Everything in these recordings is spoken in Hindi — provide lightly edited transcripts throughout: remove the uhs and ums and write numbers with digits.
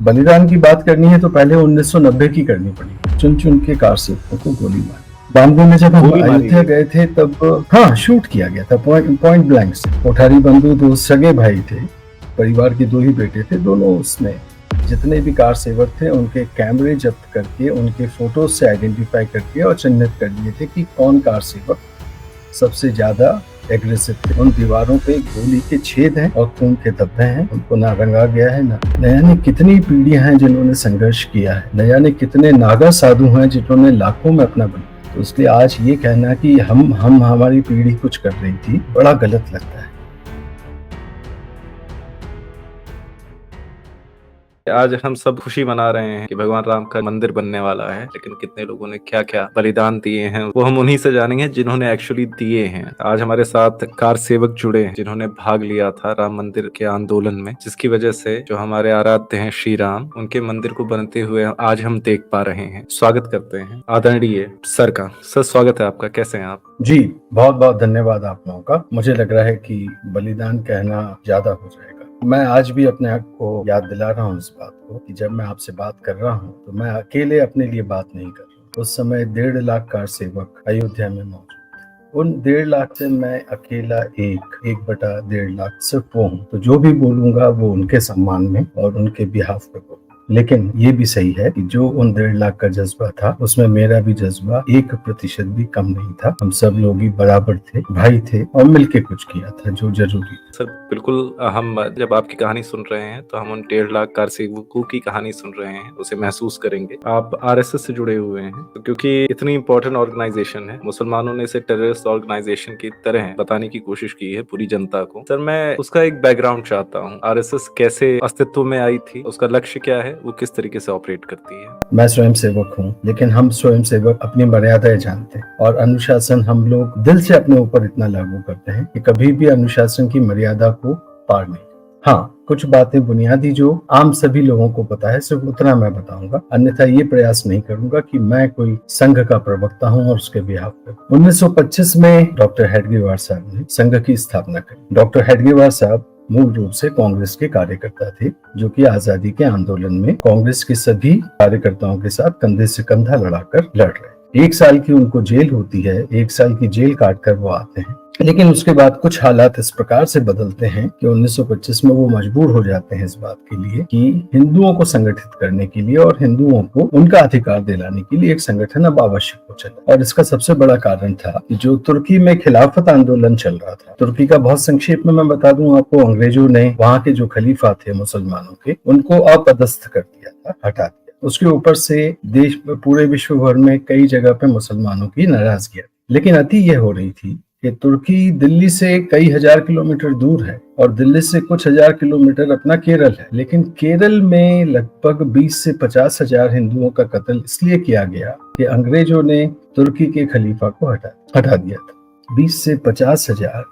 बलिदान की बात करनी है तो पहले 1990 की करनी पड़ी। चुन चुन के कार सेवकों को गोली मारी। 92 में जब हम अयोध्या गए थे तब हाँ शूट किया गया था पॉइंट ब्लैंक से। कोठारी बंधु दो सगे भाई थे, परिवार के 2 ही बेटे थे। दोनों उसमें जितने भी कार सेवक थे उनके कैमरे जब्त करके उनके फोटो से आइडेंटिफाई करके और चिन्हित कर दिए थे कि कौन कार सेवक सबसे ज्यादा एग्रेसिव थे। उन दीवारों पे गोली के छेद हैं और खून के धब्बे हैं। उनको ना रंगा गया है ना। न जाने कितनी पीढ़ियां हैं जिन्होंने संघर्ष किया है, न जाने कितने नागा साधु हैं जिन्होंने लाखों में अपना बलिदान। तो इसलिए आज ये कहना कि हमारी पीढ़ी कुछ कर रही थी, बड़ा गलत लगता है। आज हम सब खुशी मना रहे हैं कि भगवान राम का मंदिर बनने वाला है, लेकिन कितने लोगों ने क्या क्या बलिदान दिए हैं वो हम उन्हीं से जानेंगे जिन्होंने एक्चुअली दिए हैं। आज हमारे साथ कार सेवक जुड़े हैं जिन्होंने भाग लिया था राम मंदिर के आंदोलन में, जिसकी वजह से जो हमारे आराध्य हैं श्री राम, उनके मंदिर को बनते हुए आज हम देख पा रहे हैं। स्वागत करते हैं आदरणीय सर का। सर स्वागत है आपका, कैसे हैं आप? जी बहुत बहुत धन्यवाद आप लोगों का। मुझे लग रहा है कि बलिदान कहना ज्यादा हो जाएगा। मैं आज भी अपने आप को याद दिला रहा हूँ इस बात को कि जब मैं आपसे बात कर रहा हूँ तो मैं अकेले अपने लिए बात नहीं कर रहा। उस समय 1.5 लाख कार सेवक अयोध्या में मौजूद थे। उन 1.5 लाख से मैं अकेला 1/1.5 लाख सिर्फ वो हूँ। तो जो भी बोलूंगा वो उनके सम्मान में और उनके बिहाफ पे बोलूंगा। लेकिन ये भी सही है कि जो उन 1.5 लाख का जज्बा था उसमें मेरा भी जज्बा 1% भी कम नहीं था। हम सब लोग ही बराबर थे, भाई थे और मिलके कुछ किया था जो जरूरी। सर बिल्कुल, हम जब आपकी कहानी सुन रहे हैं तो हम उन 1.5 लाख कार सेवकों की कहानी सुन रहे हैं, उसे महसूस करेंगे। आप आरएसएस से जुड़े हुए हैं तो क्योंकि इतनी इंपॉर्टेंट ऑर्गेनाइजेशन है, मुसलमानों ने इसे टेररिस्ट ऑर्गेनाइजेशन की तरह बताने की कोशिश की है पूरी जनता को। सर मैं उसका एक बैकग्राउंड चाहता हूँ। आरएसएस कैसे अस्तित्व में आई थी, उसका लक्ष्य क्या है, वो किस तरीके से ऑपरेट करती है? मैं स्वयं सेवक हूँ, लेकिन हम स्वयं सेवक अपनी मर्यादाएं जानते हैं और अनुशासन हम लोग दिल से अपने ऊपर इतना लागू करते हैं कि कभी भी अनुशासन की मर्यादा को पार नहीं। हाँ, कुछ बातें बुनियादी जो आम सभी लोगों को पता है सिर्फ उतना मैं बताऊंगा, अन्यथा ये प्रयास नहीं करूंगा कि मैं कोई संघ का प्रवक्ता हूं और उसके बिहाफ पे। 1925 में डॉक्टर हेडगेवार साहब ने संघ की स्थापना की। डॉक्टर हेडगेवार साहब मूल रूप से कांग्रेस के कार्यकर्ता थे जो कि आजादी के आंदोलन में कांग्रेस के सभी कार्यकर्ताओं के साथ कंधे से कंधा लड़ाकर लड़ रहे। 1 साल की उनको जेल होती है, 1 साल की जेल काटकर वो आते हैं। लेकिन उसके बाद कुछ हालात इस प्रकार से बदलते हैं कि 1925 में वो मजबूर हो जाते हैं इस बात के लिए कि हिंदुओं को संगठित करने के लिए और हिंदुओं को उनका अधिकार दिलाने के लिए एक संगठन अब आवश्यक हो चला। और इसका सबसे बड़ा कारण था कि जो तुर्की में खिलाफत आंदोलन चल रहा था। तुर्की का बहुत संक्षेप में मैं बता दूं आपको, अंग्रेजों ने वहाँ के जो खलीफा थे मुसलमानों के, उनको अपदस्थ कर दिया था, हटा दिया। उसके ऊपर से देश पूरे विश्व भर में कई जगह पे मुसलमानों की नाराजगी। लेकिन अति यह हो रही थी कि तुर्की दिल्ली से कई हजार किलोमीटर दूर है और दिल्ली से कुछ हजार किलोमीटर अपना केरल है। लेकिन केरल में लगभग 20 से 50 हजार हिंदुओं का कत्ल इसलिए किया गया कि अंग्रेजों ने तुर्की के खलीफा को हटा दिया था। 20 से 50 हजार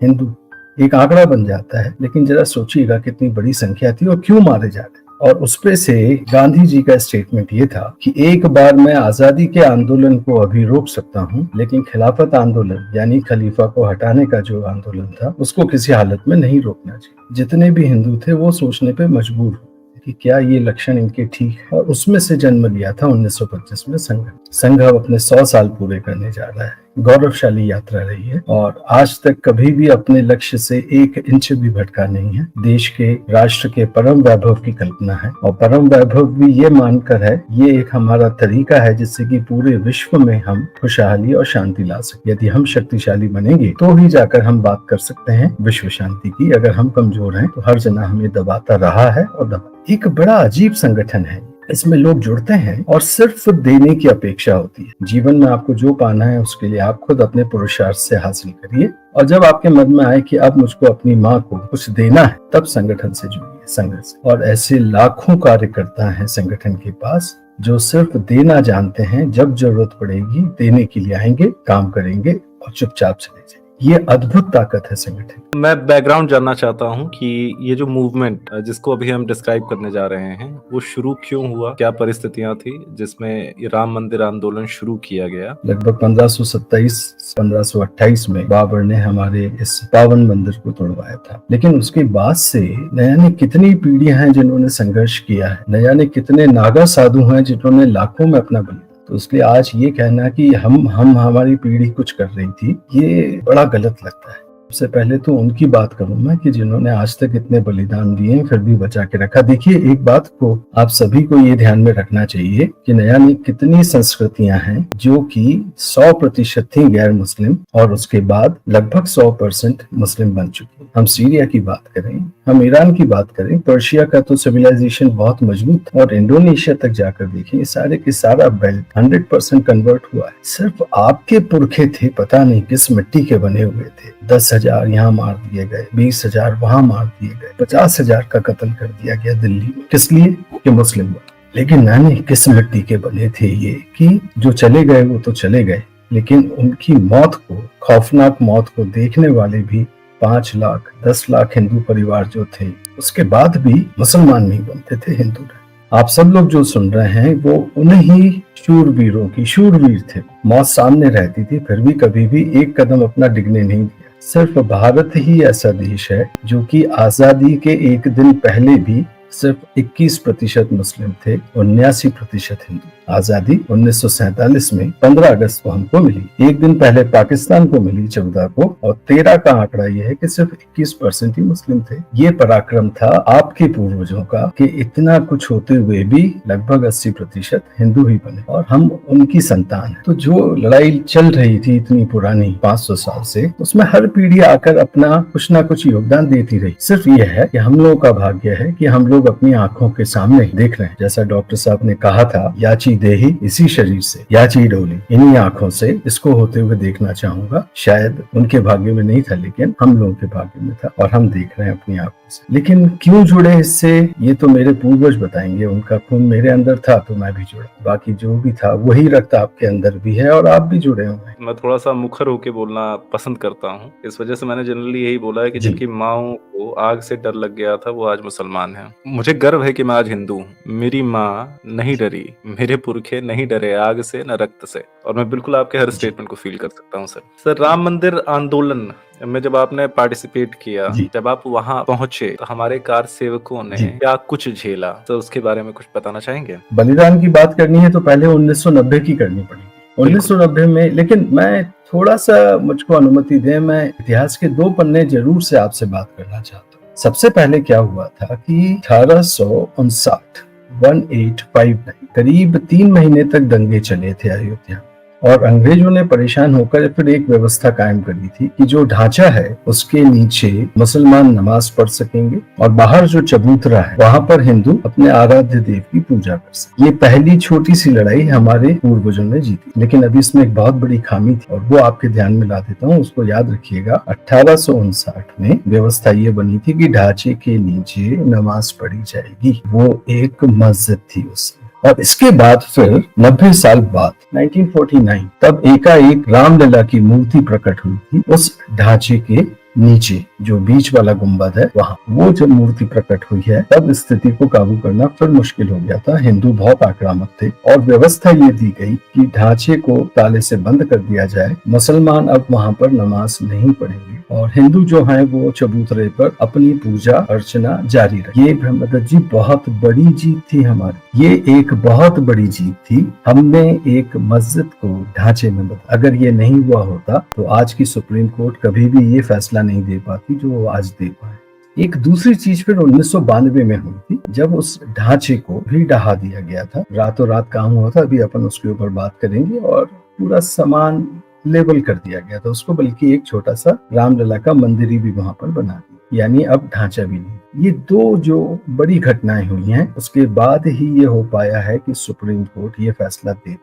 हिंदू एक आंकड़ा बन जाता है, लेकिन जरा सोचिएगा कितनी बड़ी संख्या थी और क्यों मारे जा रहे। और उसपे से गांधी जी का स्टेटमेंट ये था कि एक बार मैं आजादी के आंदोलन को अभी रोक सकता हूँ, लेकिन खिलाफत आंदोलन यानी खलीफा को हटाने का जो आंदोलन था उसको किसी हालत में नहीं रोकना चाहिए। जितने भी हिंदू थे वो सोचने पे मजबूर हुए कि क्या ये लक्षण इनके ठीक है, और उसमें से जन्म लिया था 1925 में संघ। संघ अब अपने 100 साल पूरे करने जा रहा है। गौरवशाली यात्रा रही है और आज तक कभी भी अपने लक्ष्य से 1 इंच भी भटका नहीं है। देश के राष्ट्र के परम वैभव की कल्पना है और परम वैभव भी ये मानकर है, ये एक हमारा तरीका है जिससे कि पूरे विश्व में हम खुशहाली और शांति ला सके। यदि हम शक्तिशाली बनेंगे तो ही जाकर हम बात कर सकते हैं विश्व शांति की। अगर हम कमजोर हैं तो हर जना हमें दबाता रहा है और दबा। एक बड़ा अजीब संगठन है, इसमें लोग जुड़ते हैं और सिर्फ देने की अपेक्षा होती है। जीवन में आपको जो पाना है उसके लिए आप खुद अपने पुरुषार्थ से हासिल करिए, और जब आपके मन में आए कि अब मुझको अपनी माँ को कुछ देना है, तब संगठन से जुड़िए, संघ से। और ऐसे लाखों कार्यकर्ता हैं संगठन के पास जो सिर्फ देना जानते हैं। जब जरूरत पड़ेगी देने के लिए आएंगे, काम करेंगे और चुपचाप चले जाएंगे। ये अद्भुत ताकत है संगठन। मैं बैकग्राउंड जानना चाहता हूँ कि ये जो मूवमेंट जिसको अभी हम डिस्क्राइब करने जा रहे हैं वो शुरू क्यों हुआ, क्या परिस्थितियां थी जिसमें ये राम मंदिर आंदोलन शुरू किया गया। लगभग 1527-1528 में बाबर ने हमारे इस पावन मंदिर को तोड़वाया था, लेकिन उसके बाद से न जाने कितनी पीढ़ियां हैं जिन्होंने संघर्ष किया है, न जाने कितने नागा साधु हैं जिन्होंने लाखों में अपना बलिदान। तो इसलिए आज ये कहना कि हम हमारी पीढ़ी कुछ कर रही थी, ये बड़ा गलत लगता है। सबसे पहले तो उनकी बात करूं मैं कि जिन्होंने आज तक इतने बलिदान दिए फिर भी बचा के रखा। देखिए, एक बात को आप सभी को ये ध्यान में रखना चाहिए कि न जाने कितनी संस्कृतियां हैं जो कि 100% थी गैर मुस्लिम और उसके बाद लगभग 100% मुस्लिम बन चुकी। हम सीरिया की बात करें, हम ईरान की बात करें, पर्शिया का तो सिविलाइजेशन बहुत मजबूत, और इंडोनेशिया तक जाकर देखें, सारे के सारा बेल्ट 100% कन्वर्ट हुआ है। सिर्फ आपके पुरखे थे, पता नहीं किस मिट्टी के बने हुए थे। 10,000 यहाँ मार दिए गए, 20,000 वहां मार दिए गए, 50,000 का कत्ल कर दिया गया दिल्ली में। किस लिए? कि मुस्लिम बने। लेकिन नानी किस मिट्टी के बने थे ये कि जो चले गए वो तो चले गए, लेकिन उनकी मौत को, खौफनाक मौत को देखने वाले भी 5 लाख 10 लाख हिंदू परिवार जो थे, उसके बाद भी मुसलमान नहीं बनते थे हिंदू। आप सब लोग जो सुन रहे हैं वो उन्हीं शूरवीरों की शूरवीर थे। मौत सामने रहती थी फिर भी कभी भी एक कदम अपना डिगने नहीं दिया। सिर्फ भारत ही ऐसा देश है जो कि आजादी के एक दिन पहले भी सिर्फ 21% मुस्लिम थे, 79% हिंदू। आजादी 1947 में 15 अगस्त को हमको मिली, एक दिन पहले पाकिस्तान को मिली 14 को, और 13 का आंकड़ा यह है कि सिर्फ 21% ही मुस्लिम थे। ये पराक्रम था आपके पूर्वजों का कि इतना कुछ होते हुए भी लगभग 80% हिंदू ही बने, और हम उनकी संतान हैं। तो जो लड़ाई चल रही थी इतनी पुरानी 500 साल से, उसमें हर पीढ़ी आकर अपना कुछ ना कुछ योगदान देती रही। सिर्फ ये है कि हम लोगों का भाग्य है कि हम लोग अपनी आंखों के सामने देख रहे हैं। जैसा डॉक्टर साहब ने कहा था, याची देही इसी शरीर से, याची डोली इन्हीं आंखों से, इसको होते हुए देखना चाहूंगा। शायद उनके भाग्य में नहीं था लेकिन हम लोगों के भाग्य में था, और हम देख रहे हैं अपनी आंखों से। लेकिन क्यों जुड़े इससे, ये तो मेरे पूर्वज बताएंगे। उनका खून मेरे अंदर था तो मैं भी जुड़ा, बाकी जो भी था वही रक्त आपके अंदर भी है और आप भी जुड़े हुए। मैं थोड़ा सा मुखर होके बोलना पसंद करता हूँ, इस वजह से मैंने जनरली यही बोला है कि जिनकी माओ को आग से डर लग गया था वो आज मुसलमान है। मुझे गर्व है कि मैं आज हिंदू हूँ। मेरी माँ नहीं डरी, मेरे पुरखे नहीं डरे आग से न रक्त से, और मैं बिल्कुल आपके हर स्टेटमेंट को फील कर सकता हूँ सर। राम मंदिर आंदोलन में जब आपने पार्टिसिपेट किया, जब आप वहाँ पहुंचे तो हमारे कार सेवकों ने क्या कुछ झेला, तो उसके बारे में कुछ बताना चाहेंगे? बलिदान की बात करनी है तो पहले 1990 की करनी पड़ेगी। 1990 में, लेकिन मैं थोड़ा सा, मुझको अनुमति दें, मैं इतिहास के 2 पन्ने जरूर से आपसे बात करना चाहता हूँ। सबसे पहले क्या हुआ था कि 1859 करीब 3 महीने तक दंगे चले थे अयोध्या, और अंग्रेजों ने परेशान होकर फिर एक व्यवस्था कायम करी थी कि जो ढांचा है उसके नीचे मुसलमान नमाज पढ़ सकेंगे और बाहर जो चबूतरा है वहां पर हिंदू अपने आराध्य देव की पूजा कर सके। ये पहली छोटी सी लड़ाई हमारे पूर्वजों ने जीती, लेकिन अभी इसमें एक बहुत बड़ी खामी थी और वो आपके ध्यान में ला देता हूँ, उसको याद रखिएगा। 1859 में व्यवस्था ये बनी थी कि ढांचे के नीचे नमाज पढ़ी जाएगी। वो एक मस्जिद थी उससे। और इसके बाद फिर 90 साल बाद 1949 तब एकाएक रामलला की मूर्ति प्रकट हुई थी उस ढांचे के नीचे, जो बीच वाला गुंबद है वहां। वो जब मूर्ति प्रकट हुई है तब स्थिति को काबू करना फिर मुश्किल हो गया था। हिंदू बहुत आक्रामक थे और व्यवस्था ये दी गई कि ढांचे को ताले से बंद कर दिया जाए, मुसलमान अब वहां पर नमाज नहीं पढ़ेंगे और हिंदू जो हैं वो चबूतरे पर अपनी पूजा अर्चना जारी रहे। ये ब्रह्मदत्त जी बहुत बड़ी जीत थी हमारी, ये एक बहुत बड़ी जीत थी। हमने एक मस्जिद को ढांचे में बदला। अगर ये नहीं हुआ होता तो आज की सुप्रीम कोर्ट कभी भी ये फैसला नहीं दे पाती जो आज दे पाए। एक दूसरी चीज फिर 1992 में हुई थी, जब उस ढांचे को भी ढहा दिया गया था। रातों रात काम हुआ था, अभी अपन उसके ऊपर बात करेंगे। और पूरा सामान लेबल कर दिया गया था उसको, बल्कि एक छोटा सा रामलला का मंदिर भी वहां पर बना दिया, यानी अब ढांचा भी नहीं। ये 2 जो बड़ी घटनाएं हुई हैं, उसके बाद ही ये हो पाया है कि सुप्रीम कोर्ट ये फैसला दे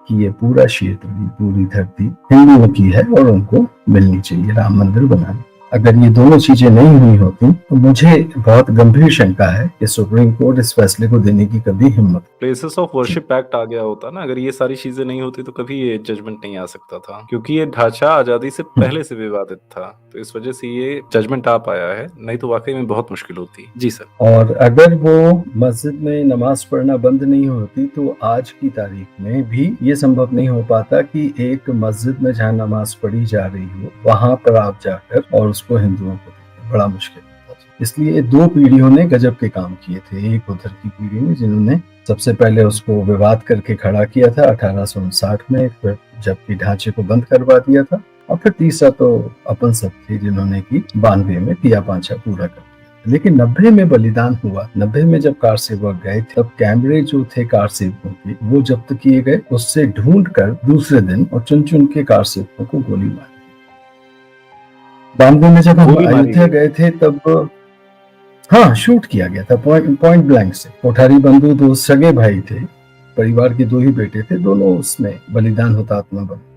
कि ये पूरा क्षेत्र, पूरी धरती हिंदुओं की है और उनको मिलनी चाहिए राम मंदिर बनाने। अगर ये दोनों चीजें नहीं हुई होती तो मुझे बहुत गंभीर शंका है कि सुप्रीम कोर्ट इस फैसले को देने की कभी हिम्मत। प्लेसेस ऑफ वर्शिप एक्ट आ गया होता ना, अगर ये सारी चीजें नहीं होती तो कभी ये जजमेंट नहीं आ सकता था, क्योंकि ये ढांचा आजादी से पहले से विवादित था, तो इस वजह से ये जजमेंट आ पाया है, नहीं तो वाकई में बहुत मुश्किल होती। जी सर। और अगर वो मस्जिद में नमाज पढ़ना बंद नहीं होती तो आज की तारीख में भी ये संभव नहीं हो पाता कि एक मस्जिद में जहाँ नमाज पढ़ी जा रही हो वहां पर आप जाकर और उसको हिंदुओं को देखें, बड़ा मुश्किल होता है। इसलिए दो पीढ़ियों ने गजब के काम किए थे। एक उधर की पीढ़ी ने जिन्होंने सबसे पहले उसको विवाद करके खड़ा किया था 1859 में, फिर जबकि ढांचे को बंद करवा दिया था, और फिर तीसरा तो अपन सब थे जिन्होंने की 92 में पिया पांचा पूरा कर दिया। लेकिन 90 में बलिदान हुआ। 90 में जब कार सेवक गए तब कैमरे जो थे कार सेवकों के वो जब्त किए गए, उससे ढूंढ कर दूसरे दिन और चुन चुन के कार सेवकों को गोली मारी। 92 में जब हम अयोध्या गए थे तब हाँ शूट किया गया था पॉइंट ब्लैंक से। कोठारी बंधु दो सगे भाई थे, परिवार के दो ही बेटे थे, दोनों उसमें बलिदान हुतात्मा बने।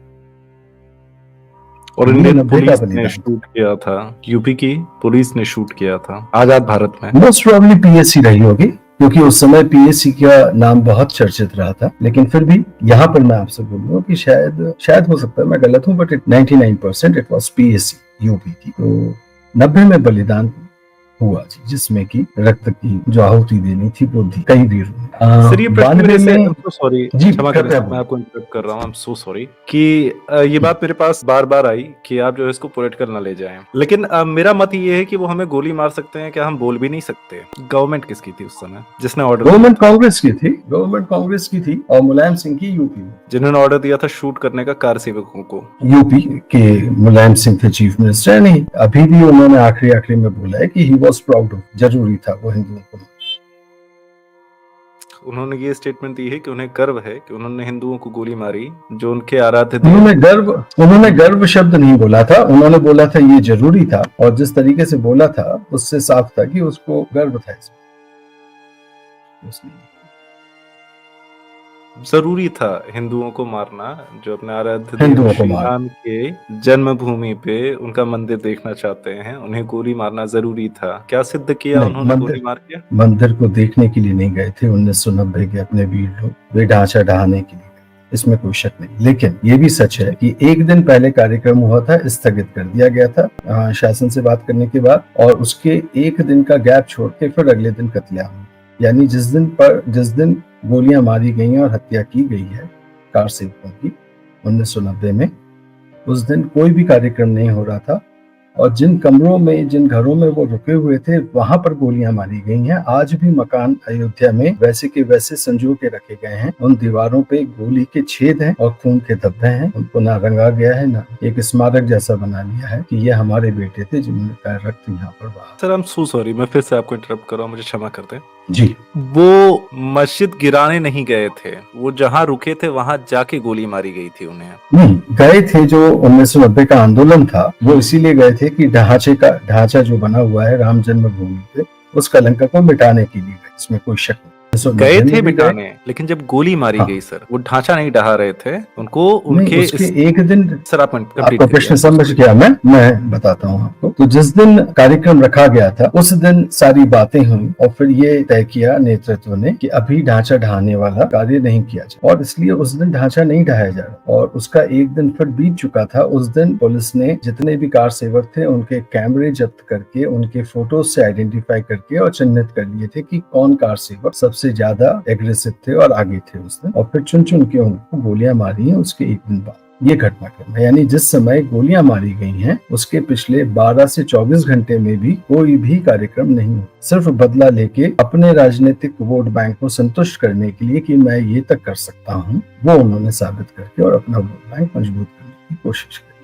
और इंडियन पुलिस ने शूट किया था, यूपी की पुलिस ने शूट किया था आजाद भारत में। मोस्ट प्रोबेबली पीएससी रही होगी, क्योंकि उस समय पीएससी का नाम बहुत चर्चित रहा था। लेकिन फिर भी यहाँ पर मैं आपसे बोलूंगा कि शायद हो सकता है मैं गलत हूँ, but 99% it was PSC UP की। तो 90 में बलिदान हुआ जिसमें कि रक्त की जो आहुति देनी थी वो दी कई वीरों ने। सॉरी जी, क्षमा करें मैं आपको इंटरप्ट कर रहा हूँ, आई एम सो सॉरी कि ये बात मेरे पास बार बार आई कि आप जो है इसको पॉलिटिकल ना ले जाएं, लेकिन मेरा मत ये है कि वो हमें गोली मार सकते हैं क्या हम बोल भी नहीं सकते। गवर्नमेंट किसकी थी उस समय जिसने ऑर्डर? गवर्नमेंट कांग्रेस की थी और मुलायम सिंह की यूपी में, जिन्होंने ऑर्डर दिया था शूट करने का कार सेवकों को। यूपी के मुलायम सिंह थे चीफ मिनिस्टर। नहीं, अभी भी उन्होंने आखिरी में बोला है कि ही वाज प्राउड ऑफ, जरूरी था वो हिंदुओं को। उन्होंने ये स्टेटमेंट दी है कि उन्हें गर्व है कि उन्होंने हिंदुओं को गोली मारी जो उनके आराध्य थे। उन्होंने गर्व शब्द नहीं बोला था, उन्होंने बोला था ये जरूरी था, और जिस तरीके से बोला था उससे साफ था कि उसको गर्व था इसमें। जरूरी था हिंदुओं को मारना जो अपने आराध्य देव श्री राम के जन्मभूमि पे उनका मंदिर देखना चाहते हैं, उन्हें गोली मारना जरूरी था। क्या सिद्ध किया उन्होंने गोली मार के? मंदिर को देखने के लिए नहीं गए थे 1990 के अपने वीर लोग, वे ढांचा ढहाने के लिए, इसमें कोई शक नहीं। लेकिन ये भी सच है कि एक दिन पहले कार्यक्रम हुआ था, स्थगित कर दिया गया था शासन से बात करने के बाद, और उसके एक दिन का गैप छोड़ के फिर अगले दिन कत्लेआम। यानी जिस दिन गोलियां मारी गई और हत्या की गई है कार सेवकों की 1990 में, उस दिन कोई भी कार्यक्रम नहीं हो रहा था, और जिन घरों में वो रुके हुए थे वहां पर गोलियां मारी गई हैं। आज भी मकान अयोध्या में वैसे के वैसे संजो के रखे गए हैं, उन दीवारों पे गोली के छेद हैं और खून के धब्बे हैं, उनको ना रंगा गया है ना एक स्मारक जैसा बना लिया है कि ये हमारे बेटे थे जिनका रक्त यहाँ पर बहा। Sir I am so sorry, मैं फिर से आपको इंटरप्ट कर रहा हूँ, मुझे क्षमा कर दें जी। वो मस्जिद गिराने नहीं गए थे, वो जहाँ रुके थे वहां जाके गोली मारी गई थी उन्हें। नहीं गए थे, जो 1990 का आंदोलन था वो इसीलिए गए थे कि ढांचा जो बना हुआ है राम जन्मभूमि पे उस कलंक को मिटाने के लिए गए, इसमें कोई शक नहीं। गए थे मिटाने, लेकिन जब गोली मारी गई सर, वो ढांचा नहीं ढहा रहे थे, उनको उनके एक दिन। सर आप आपका प्रश्न समझ गया मैं बताता हूँ आपको। तो जिस दिन कार्यक्रम रखा गया था उस दिन सारी बातें हुई और फिर ये तय किया नेतृत्व ने कि अभी ढांचा ढहाने वाला कार्य नहीं किया जाए, और इसलिए उस दिन ढांचा नहीं ढहाया जा रहा। और उसका एक दिन फिर बीत चुका था। उस दिन पुलिस ने जितने भी कार सेवक थे उनके कैमरे जब्त करके, उनके फोटो से आइडेंटिफाई करके और चिन्हित कर लिए थे कि कौन कार सेवक सबसे ज्यादा एग्रेसिव थे और आगे थे उस दिन, और फिर चुन के उनको गोलियां मारी हैं उसके एक दिन बाद। ये घटनाक्रम है, यानी जिस समय गोलियां मारी गई हैं उसके पिछले 12 से 24 घंटे में भी कोई भी कार्यक्रम नहीं हुआ। सिर्फ बदला लेके अपने राजनीतिक वोट बैंक को संतुष्ट करने के लिए कि मैं ये तक कर सकता हूँ, वो उन्होंने साबित करके और अपना वोट बैंक मजबूत करने की कोशिश की।